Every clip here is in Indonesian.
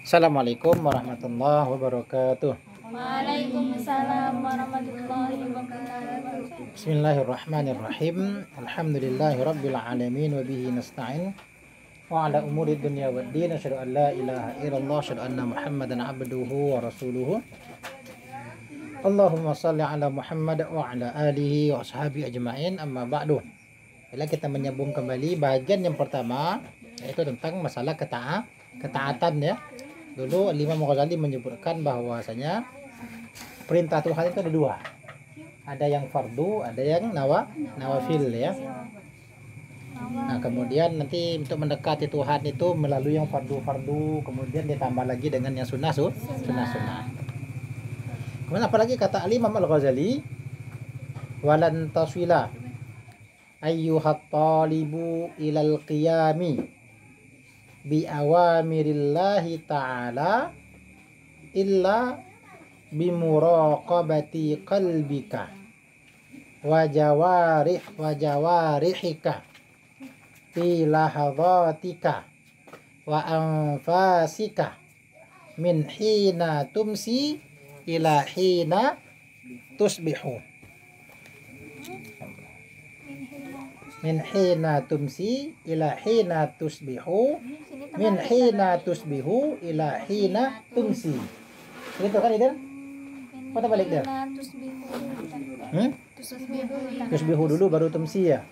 Assalamualaikum warahmatullahi wabarakatuh. Waalaikumsalam warahmatullahi wabarakatuh. Bismillahirrahmanirrahim. Alhamdulillahi rabbil alamin wa bihi nasta'in wa ala umuri dunya waddin. Asyhadu an la ilaha illallah, asyhadu anna Muhammadan abduhu wa rasuluhu. Allahumma salli ala Muhammad wa ala alihi wa ashabihi ajma'in. Amma ba'du. Bila kita menyambung kembali bagian yang pertama, yaitu tentang masalah ketaatan ya. Dulu Imam Ghazali menyebutkan bahwasanya perintah Tuhan itu ada dua. Ada yang fardu, ada yang nawafil ya. Nah, kemudian nanti untuk mendekati Tuhan itu melalui yang fardu-fardu, kemudian ditambah lagi dengan yang sunnah-sunnah. Kemudian apalagi kata Imam Al-Ghazali, walan taswila ayyuhat talibu ilal qiyami bi awamirillahi ta'ala illa bimuraqabati qalbika wa jawarihika fi lahadhatika wa anfasika min hina tumsi ila hina tusbihu. Min hina tumsi ila hina tusbihu, min hina tusbihu ila hina tumsi. Begitu kan itu? Apa balik dia? Tusbihu dulu baru tumsi ya.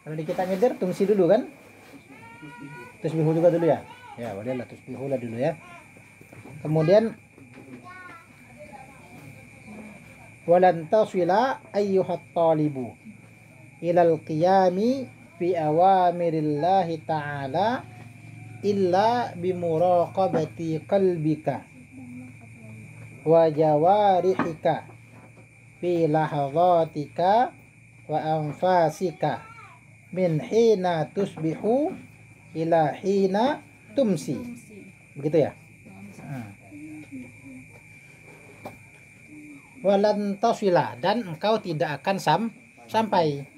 Kalau di kita ngidir tumsi dulu kan? Tusbihu juga dulu ya. Ya, bolehlah tusbihu lah dulu ya. Kemudian walan taswila ayyuhat talibu ilal qiyami fi awamirillahi ta'ala illa bimuraqabati qalbika wa jawarihika fi lahadhatika wa anfasika min hina tusbihu ila hina tumsi. Begitu ya? Walan taswila, dan engkau tidak akan sampai.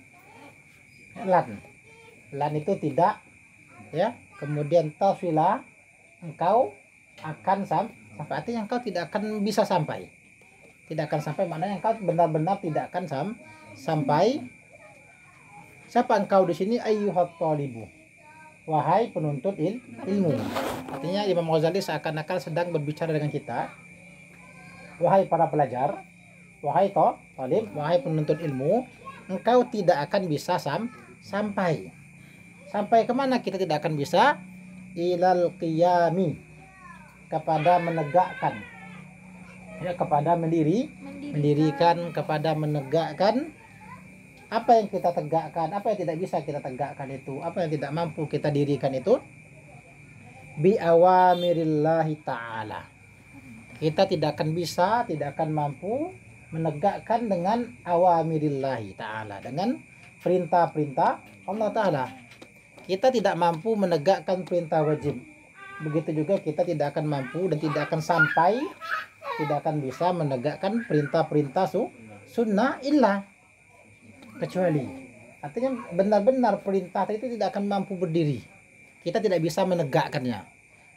Lan itu tidak ya. Kemudian taswila, engkau akan sampai, artinya engkau tidak akan bisa sampai. Tidak akan sampai maknanya engkau benar-benar tidak akan sampai. Siapa engkau di sini? Ayyuhat talibu, wahai penuntut ilmu. Artinya Imam Ghazali seakan-akan sedang berbicara dengan kita. Wahai para pelajar, wahai talib, wahai penuntut ilmu, engkau tidak akan bisa sampai. Sampai kemana kita tidak akan bisa? Ilal qiyami, kepada menegakkan. Ya, kepada mendirikan, kepada menegakkan. Apa yang kita tegakkan, apa yang tidak bisa kita tegakkan itu, apa yang tidak mampu kita dirikan itu, bi awamirillahi ta'ala. Kita tidak akan bisa, tidak akan mampu menegakkan dengan awamirillahi ta'ala, dengan perintah-perintah Allah Ta'ala. Kita tidak mampu menegakkan perintah wajib. Begitu juga kita tidak akan mampu dan tidak akan sampai, tidak akan bisa menegakkan perintah-perintah sunnah illa, kecuali. Artinya benar-benar perintah itu tidak akan mampu berdiri. Kita tidak bisa menegakkannya.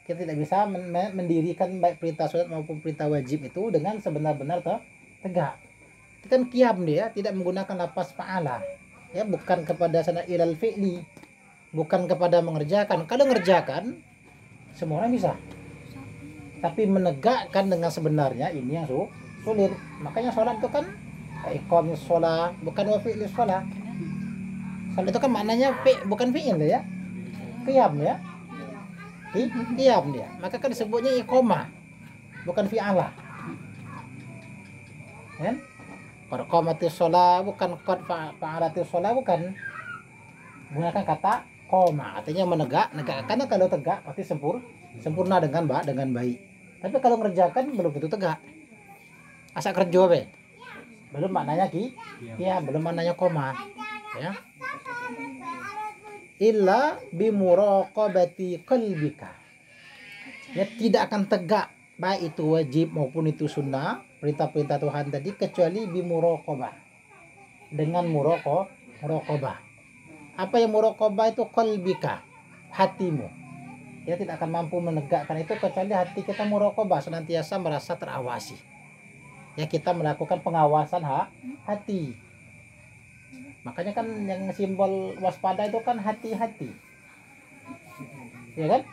Kita tidak bisa mendirikan baik perintah sunat maupun perintah wajib itu dengan sebenar-benar tegak. Itu kan qiyam dia, tidak menggunakan lafaz fa'ala. Ya, bukan kepada sana ilal fi'li, bukan kepada mengerjakan. Kalau mengerjakan semua orang bisa. Tapi menegakkan dengan sebenarnya ini yang sulit. Makanya sholat itu kan iqamis sholat, bukan wa fi'lis sholat. Sholat itu kan maknanya bukan fi'il ya. Qiyam ya. Qiyam dia. Maka kan disebutnya iqamah, bukan fi'alah. Kan? Qarqamatis sholat bukan qad fa'alatis sholat, bukan. Gunakan kata qoma, artinya menegakkan. Karena kalau tegak pasti sempurna dengan baik. Tapi kalau mengerjakan belum tentu tegak. Asa kerja be. Belum maknanya ya, belum maknanya qoma. Ya. Illa bimuraqabati qalbika. Ya, tidak akan tegak baik itu wajib maupun itu sunnah, perintah-perintah Tuhan tadi, kecuali bimuraqabah, dengan muraqabah. Apa yang muraqabah itu? Qalbika, hatimu. Kita tidak akan mampu menegakkan itu kecuali hati kita muraqabah, senantiasa merasa terawasi. Ya, kita melakukan pengawasan hati. Makanya kan yang simbol waspada itu kan hati-hati. Ya kan?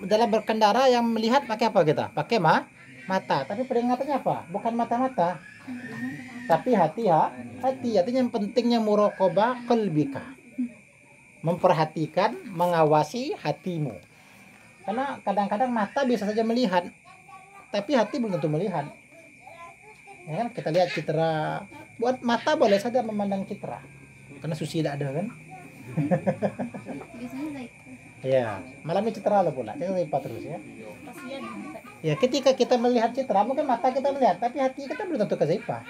Dalam berkendara yang melihat pakai apa kita? Pakai mata. Tapi peringatannya apa? Bukan mata-mata. Tapi hati. Artinya yang pentingnya muraqabah qalbika. Memperhatikan, mengawasi hatimu. Karena kadang-kadang mata bisa saja melihat, tapi hati belum tentu melihat. Ya kan, kita lihat citra, buat mata boleh saja memandang citra, karena susi tidak ada kan. Ya, malamnya citra lah pula, kita lipat terus ya. Ya, ketika kita melihat citra, mungkin mata kita melihat, tapi hati kita belum tentu kezipa.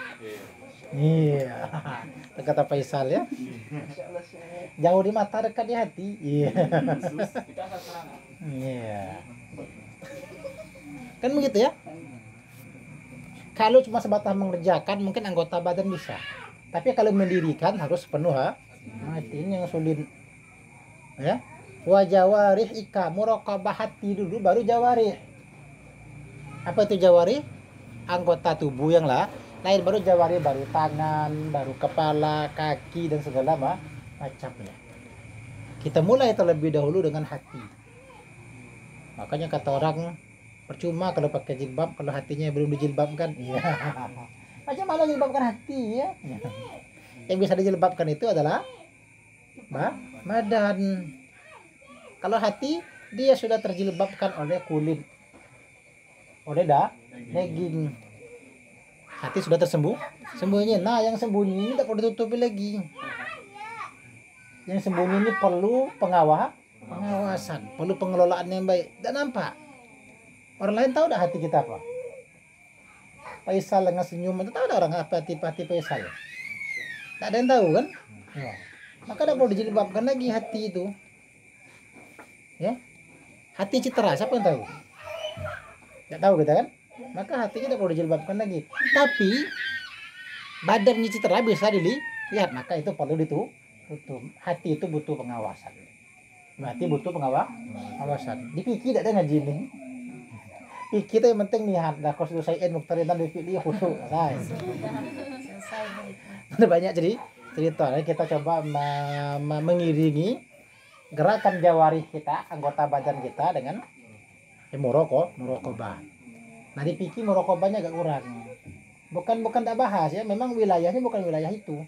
Iya, kata Faisal ya. Jauh di mata, dekat di hati. Iya. Iya. Kan begitu ya. Kalau cuma sebatas mengerjakan mungkin anggota badan bisa. Tapi kalau mendirikan harus penuh hati, ini yang sulit. Ya. Wa jawarih ika, muraqabah hati dulu baru jawarih. Apa itu jawarih? Anggota tubuh yang lain, baru jawarih, baru tangan, baru kepala, kaki dan segala macamnya. Kita mulai terlebih dahulu dengan hati. Makanya kata orang, percuma kalau pakai jilbab kalau hatinya belum dijilbabkan. Iya. Macam mana jilbabkan hati ya? Yang bisa dijilbabkan itu adalah badan. Kalau hati dia sudah terjilbabkan oleh kulit, oleh daging. Hati sudah sembunyi. Nah, yang sembunyi ini tidak perlu ditutupi lagi. Yang sembunyi ini perlu pengawasan, perlu pengelolaan yang baik. Dan nampak. Orang lain tahu dah hati kita apa? Faisal dengan senyuman, tahu dah orang apa hati Faisal? Tak ada yang tahu kan? Ya. Maka tidak perlu dijilbabkan lagi hati itu. Ya. Hati citra, siapa yang tahu? Tidak tahu kita kan? Maka hatinya tidak perlu dijilbabkan lagi. Tapi badannya citra bisa dilihat, maka itu perlu ditutup. Hati itu butuh pengawasan. Hati butuh pengawasan. Di fikih tidak ada ngaji ini. Fikih itu yang penting lihat dah qasdu syai'in muqtarinan bi fi'li khusyuk. Ada banyak cerita. Kita coba mengiringi gerakan jawarih kita, anggota badan kita dengan muraqabah. Nah, di fikih muraqabahnya agak kurang. Bukan tak bahas ya, memang wilayahnya bukan wilayah itu.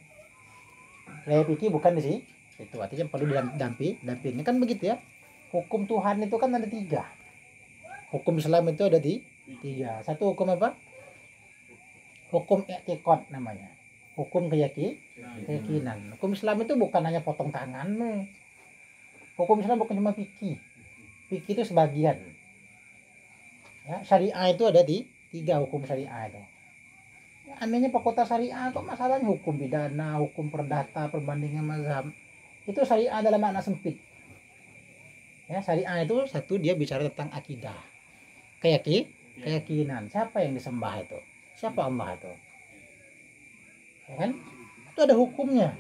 Wilayah fikih bukan di sini. Itu artinya perlu dampingi kan begitu ya. Hukum Tuhan itu kan ada 3. Hukum Islam itu ada 3. Satu hukum apa? Hukum i'tiqad namanya. Hukum keyakinan. Hukum Islam itu bukan hanya potong tangan. Hukum Islam bukan cuma fikih. Fikih itu sebagian. Ya, syariah itu ada 3 hukum syariah itu. Anehnya fakultas syariah kok masalahnya hukum pidana, hukum perdata, perbandingan mazhab. Itu syariah dalam makna sempit. Ya, syariah itu satu dia bicara tentang akidah. Keyakinan. Siapa yang disembah itu? Siapa Allah itu? Ya kan? Itu ada hukumnya.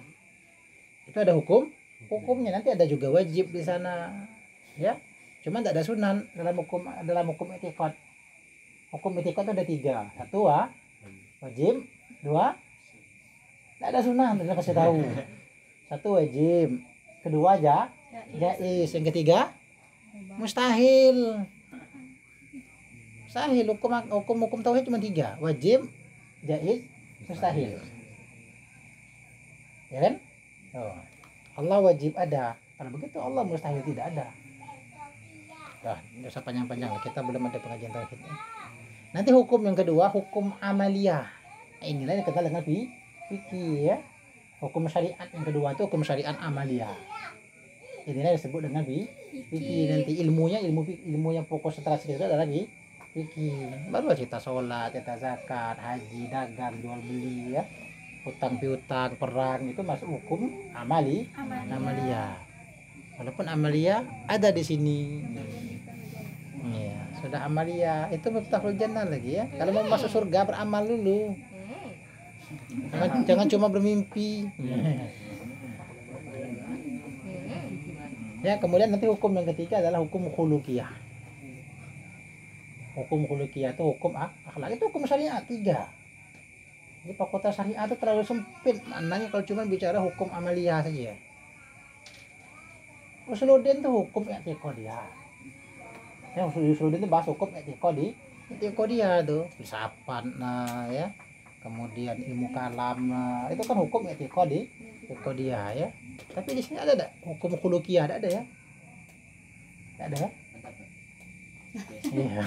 Itu ada hukumnya. Nanti ada juga wajib di sana. Ya. Cuma tidak ada sunan dalam hukum i'tiqad. Hukum i'tiqad itu ada 3. 1 wajib, 2 tidak ada sunan, tidak kasih tahu. 1 wajib, 2 jaiz, yang ketiga mustahil. Hukum tauhid cuma 3, wajib, jaiz, mustahil. Ya kan? Allah wajib ada. Kalau begitu Allah mustahil tidak ada. Nah, tidak usah panjang-panjang, kita belum ada pengajian tauhid. Nanti hukum yang kedua, hukum amaliyah. Nah, inilah yang dikenal dengan fikih ya. Hukum syariat yang kedua itu hukum syariat amaliyah. Inilah yang disebut dengan fikih. Nanti ilmu yang pokok setelah itu adalah fikih. Baru kita sholat, kita zakat, haji, dagang, jual beli ya. Hutang piutang, perang, itu masuk hukum amaliyah. Walaupun amaliyah ada di sini. Ya, sudah amaliyah itu miftahul jannah lagi ya. Kalau mau masuk surga beramal dulu. Jangan cuma bermimpi. Ya, kemudian nanti hukum yang ketiga adalah hukum khuluqiyah. Hukum khuluqiyah itu hukum akhlak, itu hukum syariat 3. Jadi fakultas syariat itu terlalu sempit maknanya kalau cuma bicara hukum amaliyah saja. Usuluddin itu hukum i'tiqadiyah. Ya, usuluddin itu bahas hukum i'tiqadiyah tuh, filsafat nah ya. Kemudian ilmu kalam nah, itu kan hukum i'tiqadiyah ya. Tapi di sini ada enggak hukum khuluqiyah? Ada ya? Enggak ada ya? Iya.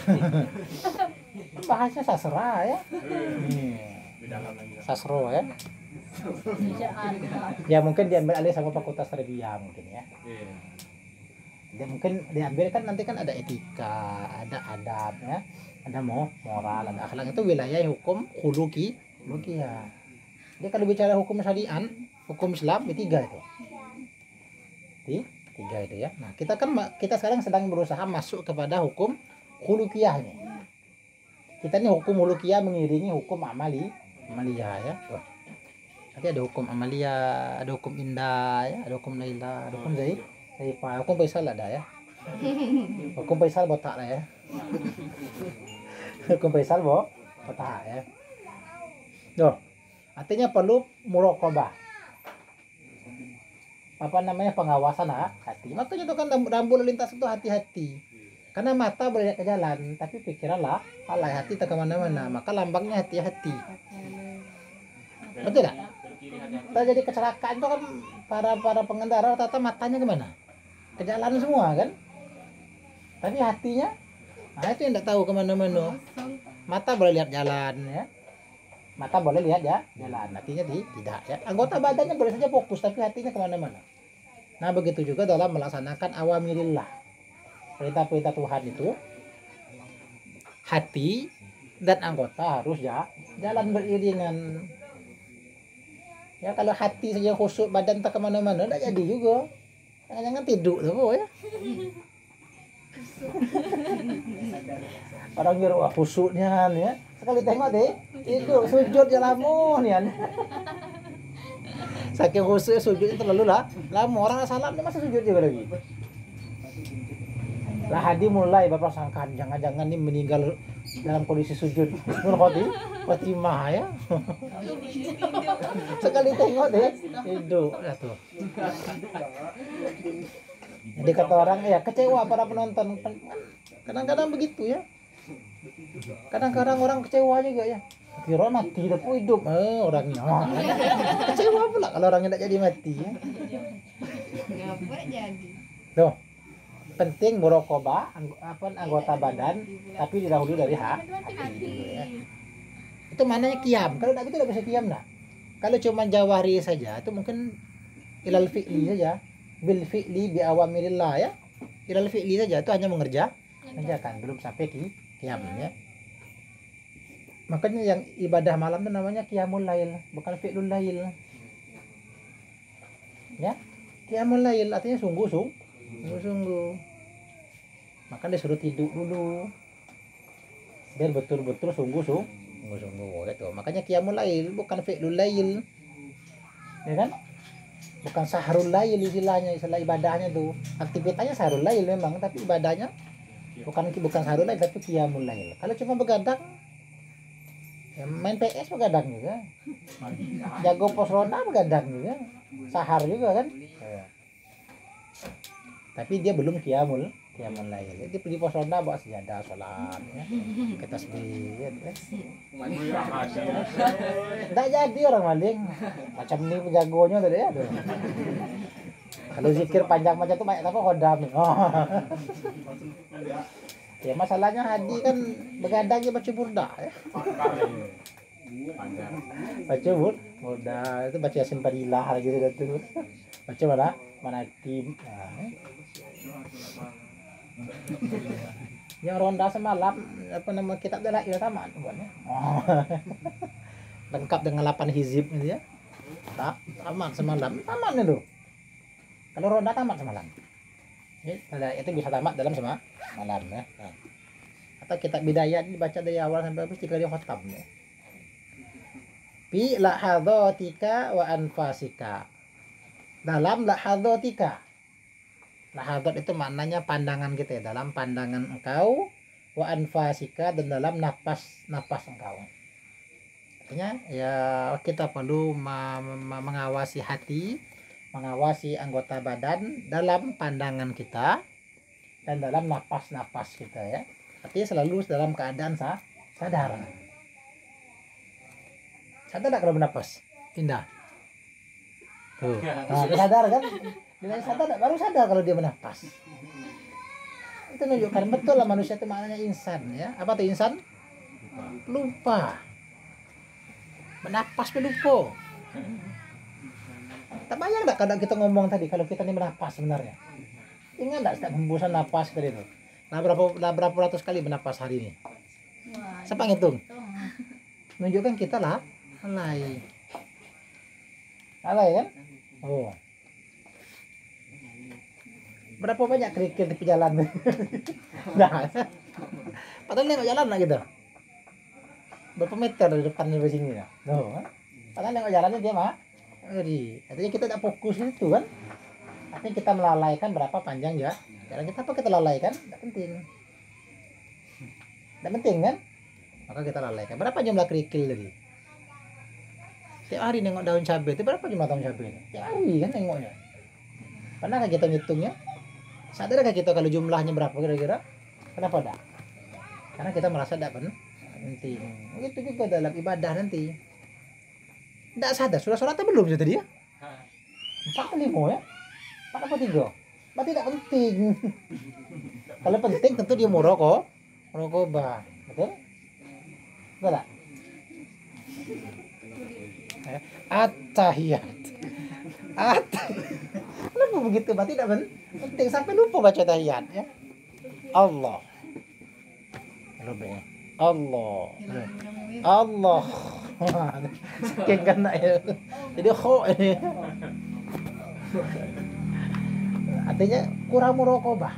Bahasnya sastra ya. Sasro ya. Ya mungkin diambil alih sama fakultas tarbiyah mungkin ya. Ya mungkin diambil kan nanti kan ada etika, ada adab ya, ada moral, ada akhlak, itu wilayah hukum khuluqiyah. Jadi kalau bicara hukum syariat, hukum Islam itu 3 itu. 3 itu ya. Nah, kita sekarang sedang berusaha masuk kepada hukum khuluqiyah ini. Kita ini hukum khuluqiyah mengiringi hukum amaliyah ya. Tuh. Nanti ada hukum amaliyah, ada hukum indah ya, ada hukum laila, ada hukum Zaifah, hukum Faisal ada ya. Hukum Faisal botak lah ya. Hukum Faisal botak ya. Tuh. Artinya perlu muraqabah. Apa namanya, pengawasan hati. Makanya itu kan rambu lalu lintas itu hati-hati. Karena mata boleh lihat ke jalan, tapi pikiran alay, hati tak kemana-mana. Maka lambangnya hati-hati. Betul tak? Terjadi kecelakaan itu kan para pengendara rata-rata matanya kemana? Ke jalan semua kan? Tapi hatinya, nah itu yang tak tahu kemana-mana. Mata boleh lihat jalan ya. Mata boleh lihat ya jalan, hatinya tidak ya. Anggota badannya boleh saja fokus, tapi hatinya kemana-mana. Nah begitu juga dalam melaksanakan awamirillah, perintah-perintah Tuhan itu, hati dan anggota harus jalan beriringan. Ya kalau hati saja khusyuk, badan tak kemana-mana, tidak jadi juga. Jangan tidur tuh ya. Orang nyuruh khusyuknya ya. Sekali tengok deh, tidur sujud ya lamun ya. Saking khusyuk sujudnya terlalu lama, orang salam dia masih sujud juga lagi. Lah hadi mulai bapak sangkaan jangan-jangan ini meninggal dalam kondisi sujud. Nur Fatimah ya. Sekali tengok deh, tidur dah tuh. Jadi kata orang ya kecewa para penonton. Kadang-kadang begitu ya. Kadang-kadang orang kecewa juga ya. Kira mati tapi hidup orangnya. Kecewa pula kalau orangnya tidak jadi mati ya. Ngapa jadi? Tuh. Penting muraqabah anggota badan tapi didahului dari hati ya. Itu mananya qiyam. Kalau tidak gitu tidak bisa qiyam dah. Kalau cuma jawahri saja itu mungkin ilal fi'li saja. Bil fi'li bi awamirillah ya. Ilal fi'li saja itu hanya mengerjakan, belum sampai qiyam ya. Makanya yang ibadah malam itu namanya qiyamul lail, bukan fi'lul lail. Ya. Qiyamul lail artinya sungguh-sungguh. Maka disuruh tidur dulu. Biar betul-betul sungguh-sungguh gitu. Makanya qiyamul lail bukan fi'lul lail. Ya kan? Bukan sahrul lail istilahnya, istilah ibadahnya tuh. Aktivitasnya sahrul lail memang, tapi ibadahnya bukan sahrul lail tapi qiyamul lail. Kalau cuma begadang ya main PS begadang juga. Jago pos ronda begadang juga. Sahar juga kan? Ya. Tapi dia belum qiyamul lail. Dia pergi pos ronda bawa sejadah salat ya. Ke tasbih ya. Enggak jadi orang maling. Macam ni penjagonya tadi ya. Kalau zikir panjang macam tu banyak apa khodam. Oh. Ya masalahnya Hadi kan begadang dia baca burda ya. Baca burda itu baca Yasin Fadilah gitu gitu. Baca mana tim. Yang ronda semalam apa nama kitab Dalail sama buatnya. Oh. Lengkap dengan 8 hizib gitu ya. Tamat semalam. Tamat itu. Kalau ronda tamat semalam. Itu bisa tamat dalam semalam ya. Nah. Atau kitab Bidayah dibaca dari awal sampai habis 3 kali khatam ya. Fi lahadhatika wa anfasika. Dalam lahadhatika. Lahadat itu maknanya pandangan kita ya, dalam pandangan engkau, wa anfasika, dan dalam napas engkau. Artinya ya kita perlu mengawasi hati, mengawasi anggota badan dalam pandangan kita dan dalam napas kita ya. Artinya selalu dalam keadaan sadar. Sadar tak kalau bernapas? Indah. Tuh. Nah, dia sadar kan? Dia sadar tak? Baru sadar kalau dia bernapas. Itu menunjukkan betul lah manusia itu maknanya insan ya. Apa tuh insan? Lupa. Bernapas lupa. Tak bayang tak kadang kita ngomong tadi kalau kita ini bernapas sebenarnya? Ingat tak setiap hembusan napas tadi itu? Nah, berapa ratus kali bernapas hari ini? Siapa ngitung? Menunjukkan kita lah alay kan? Oh, berapa banyak kerikil di jalan? Nah, padahal nengok jalan lah gitu. Berapa meter dari depan dari sini ya? No, padahal nengok jalannya dia mah. Artinya kita tidak fokus itu kan? Artinya kita melalaikan berapa panjang ya? Jalan kita apa kita lalaikan? Tidak penting. Tidak penting kan? Maka kita lalaikan. Berapa jumlah kerikil tadi? Tiap hari nengok daun cabai itu berapa jumlah daun cabai? Tiap hari kan nengoknya. Pernahkah kita ngitungnya? Sadarkah kita kalau jumlahnya berapa kira-kira? Kenapa enggak? Karena kita merasa tidak penting. Begitu juga dalam ibadah nanti. Tidak sadar, sudah sholat atau belum sudah tadi ya? 4 atau 5 ya? 4 apa 3? Berarti tidak penting. Kalau penting tentu dia muraqabah. Betul? Betul tak? At-tahiyat. Kenapa begitu? Berarti tidak penting sampai lupa baca tahiyat ya. Allah. Allah. Saking kena ya. Jadi ini. Artinya kurang muraqabah.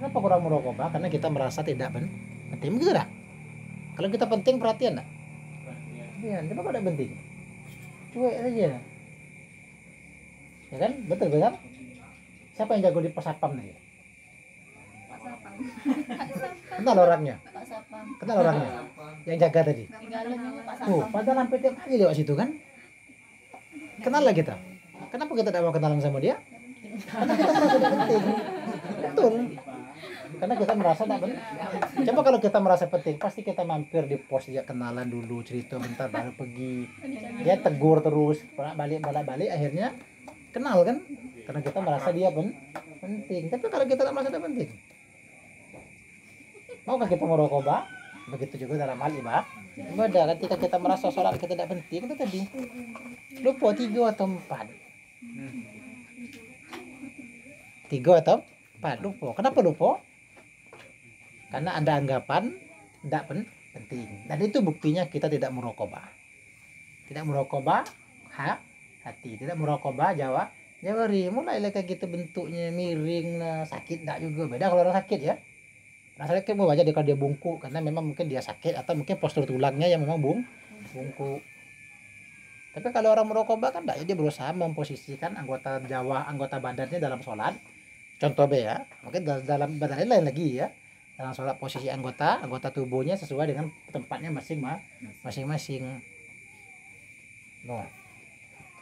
Kenapa kurang muraqabah? Karena kita merasa tidak penting. Begitu dah. Kalau kita penting perhatian tak? Iya, kenapa tidak penting? Cuek saja. Ya kan? Betul kan? Siapa yang jago di Pasapam nih? Pak Sapam. Kenal orangnya? Pak Sapam. Kenal orangnya? Yang jaga tadi? Tinggalnya Pak Oh, Sapam. padahal sampai tiap hari lewat situ kan? Kenal lah kita. Kenapa kita tidak mau kenalan sama dia? Karena kita merasa tidak penting. Betul. Karena kita merasa tidak penting. Coba kalau kita merasa penting, pasti kita mampir di pos dia, kenalan dulu, cerita bentar baru pergi. Dia tegur terus, balik, akhirnya kenal kan? Karena kita merasa dia penting. Tapi kalau kita tidak merasa tidak penting, maukah kita muraqabah? Begitu juga dalam hal ibadah. Ketika kita merasa sholat kita tidak penting, itu tadi lupa 3 atau 4. 3 atau 4 lupa. Kenapa lupa? Karena ada anggapan tidak penting. Dan itu buktinya kita tidak muraqabah. Tidak muraqabah hati, tidak muraqabah jawari. Mulai kayak gitu bentuknya miring, sakit enggak juga. Beda kalau orang sakit ya. Nah, sakit mau aja kalau dia bungkuk karena memang mungkin dia sakit atau mungkin postur tulangnya yang memang bungkuk. Tapi kalau orang muraqabah kan enggak, dia berusaha memposisikan anggota badannya dalam sholat. Contoh ya, mungkin dalam badannya lain lagi ya. Dalam sholat posisi anggota tubuhnya sesuai dengan tempatnya masing-masing. Nah,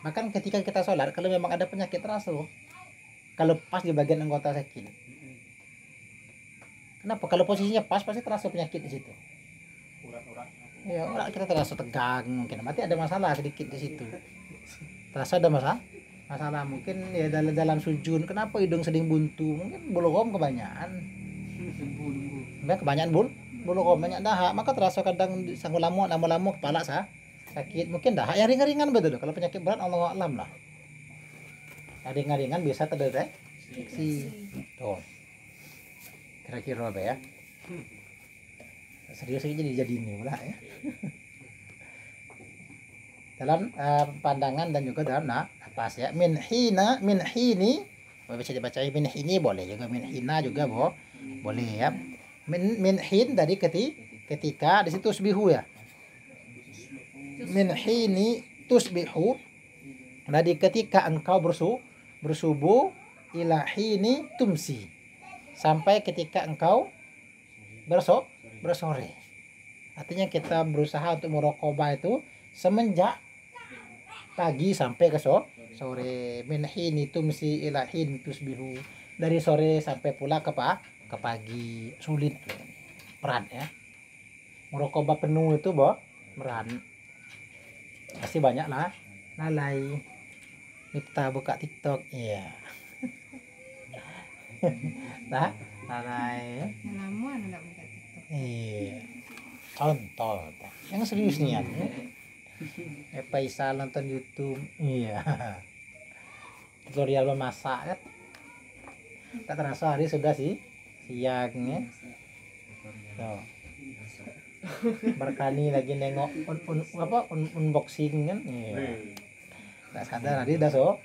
bahkan ketika kita sholat, kalau memang ada penyakit terasa, kalau pas di bagian anggota sakit, kenapa? Kalau posisinya pas pasti terasa penyakit di situ. Ya, orang kita terasa tegang, mungkin berarti ada masalah sedikit di situ. Terasa ada masalah mungkin ya dalam sujud. Kenapa hidung sering buntu? Mungkin bulu kebanyakan. Kebanyakan bulu banyak dahak, maka terasa kadang sanggup lama kepala sakit, mungkin dahak yang ringan-ringan betul. Kalau penyakit berat Allah alam lah. Yang ringan-ringan bisa terdeteksi. Tuh. Kira-kira apa ya? Serius aja jadi ini pula ya. Dalam pandangan dan juga dalam napas ya. Min hini bisa dibaca min hini boleh juga, min hina juga boleh ya. Min hin dari ketika di situ tusbihu ya. Min hini tusbihu dari ketika engkau bersubuh ila hini tumsi. Sampai ketika engkau bersore. Artinya kita berusaha untuk muraqabah itu semenjak pagi sampai ke sore. Min hini tumsi ila hini tusbihu. Dari sore sampai pula ke pagi. Sulit. Berat ya. Muraqabah penuh itu berat. Pasti banyak lah lalai. Kita buka TikTok, iya. Nah, lalai. Lama enggak buka TikTok. Iya. Contoh. Yang serius nih ya. Faisal nonton YouTube, iya. Tutorial memasak kan. Tak terasa hari sudah sih siang ya. Tuh. Berkali lagi nengok unboxing kan, iya. Tak sadar hari dah sore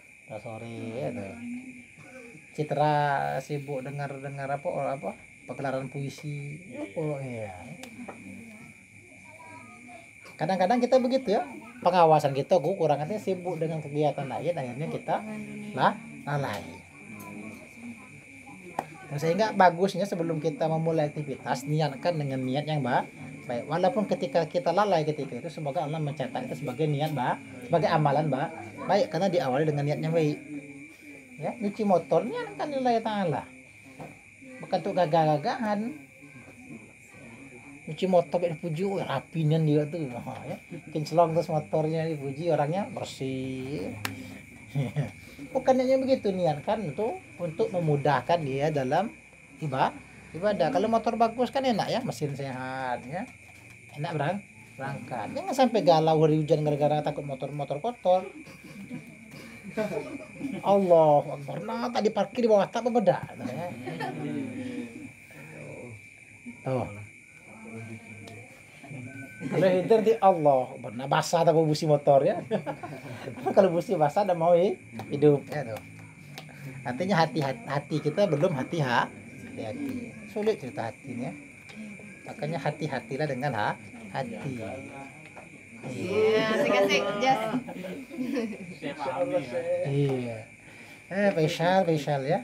itu. Citra sibuk dengar apa pagelaran puisi. Oh iya. Kadang-kadang kita begitu ya. Pengawasan kita kurang artinya sibuk dengan kegiatan lain, akhirnya kita lalai. Sehingga bagusnya sebelum kita memulai aktivitas niatkan dengan niat yang baik. Walaupun ketika kita lalai ketika itu semoga Allah mencatat itu sebagai niat sebagai amalan baik karena diawali dengan niatnya baik. Ya, nyuci motornya kan nilai ta'ala. Bukan untuk gagah-gagahan. Nyuci motor dipuji, rapinya dia tuh. Ya. Kinclong terus motornya dipuji, orangnya bersih. Bukannya begitu niatkan untuk memudahkan dia dalam ibadah. Kalau motor bagus kan enak ya, mesin sehat ya. Enak berangkat. Jangan sampai galau hari hujan gara-gara takut motor kotor. Allah Akbar. Nah, tadi parkir di bawah tak beda. Tuh. Kalau itu nanti Allah benar basah tak busi motor ya. Kalau busi basah udah mau hidup ya tuh. Artinya hati kita belum hati-hati. Sulit cerita hatinya. Makanya hati-hatilah dengan hati. Iya, asik-asik, Jas. Iya. Faisal ya.